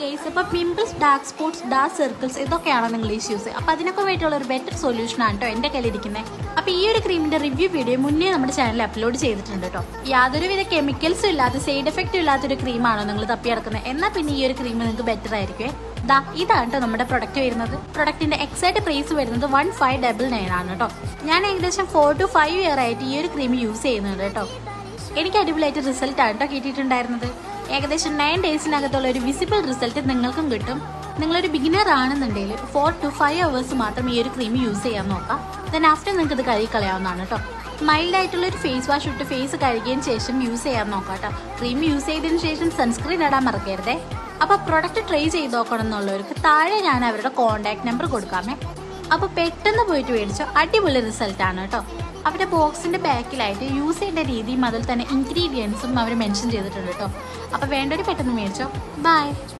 Guys, അപ്പോൾ pimples, dark spots, dark circles ഇതൊക്കെയാണ് നിങ്ങൾ ഇഷ്യൂസ്. അപ്പോൾ അതിനൊക്കെ വേണ്ടിയുള്ള ഒരു ബെറ്റർ സൊല്യൂഷൻ ആണ് കേട്ടോ എൻ്റെ കയ്യിലിരിക്കുന്നത്. അപ്പോൾ ഈ ഒരു ക്രീമിൻ്റെ റിവ്യൂ വീഡിയോ മുന്നേ നമ്മുടെ ചാനലിൽ അപ്ലോഡ് ചെയ്തിട്ടുണ്ട് കേട്ടോ. യാതൊരുവിധ കെമിക്കൽസും ഇല്ലാത്ത, സൈഡ് എഫക്റ്റും ഇല്ലാത്തൊരു ക്രീമാണോ നിങ്ങൾ തപ്പി നടക്കുന്നത്, എന്നാൽ പിന്നെ ഈ ഒരു ക്രീം നിങ്ങൾക്ക് ബെറ്റർ ആയിരിക്കുമേ. ഇതാണ് കേട്ടോ നമ്മുടെ പ്രൊഡക്റ്റ് വരുന്നത്. പ്രൊഡക്റ്റിന്റെ എക്സാക്ട് പ്രൈസ് വരുന്നത് 1599 ആണ് കേട്ടോ. ഞാൻ ഏകദേശം 4 to 5 ഇയർ ആയിട്ട് ഈ ഒരു ക്രീം യൂസ് ചെയ്യുന്നുണ്ട് കേട്ടോ. എനിക്ക് അടിപൊളിയായിട്ട് റിസൾട്ട് ആണ് കേട്ടോ കിട്ടിയിട്ടുണ്ടായിരുന്നത്. ഏകദേശം 9 ഡേയ്സിനകത്തുള്ള ഒരു വിസിബിൾ റിസൾട്ട് നിങ്ങൾക്കും കിട്ടും. നിങ്ങളൊരു ബിഗിനർ ആണെന്നുണ്ടെങ്കിൽ 4 to 5 hours മാത്രം ഈ ഒരു ക്രീം യൂസ് ചെയ്യാൻ നോക്കാം. ദെൻ ആഫ്റ്റർ നിങ്ങൾക്ക് ഇത് കഴുകി കളയാവുന്നതാണ് കേട്ടോ. മൈൽഡ് ആയിട്ടുള്ള ഒരു ഫേസ് വാഷ് ഇട്ട് ഫേസ് കഴുകിയതിന് ശേഷം യൂസ് ചെയ്യാൻ നോക്കാം കേട്ടോ. ക്രീം യൂസ് ചെയ്തതിന് ശേഷം സൺസ്ക്രീൻ ഇടാൻ മറക്കരുതേ. അപ്പോൾ പ്രൊഡക്റ്റ് ട്രൈ ചെയ്ത് നോക്കണം എന്നുള്ളവർക്ക് താഴെ ഞാൻ അവരുടെ കോൺടാക്ട് നമ്പർ കൊടുക്കാമേ. അപ്പോൾ പെട്ടെന്ന് പോയിട്ട് മേടിച്ചോ, അടിപൊളി റിസൾട്ടാണ് കേട്ടോ. അവരുടെ ബോക്സിന്റെ ബാക്കിലായിട്ട് യൂസ് ചെയ്യേണ്ട രീതിയും അതിൽ തന്നെ ഇൻഗ്രീഡിയൻസും അവർ മെൻഷൻ ചെയ്തിട്ടുണ്ട് കേട്ടോ. അപ്പോൾ വേണ്ടവർ പെട്ടെന്ന് മേടിച്ചോ. ബൈ.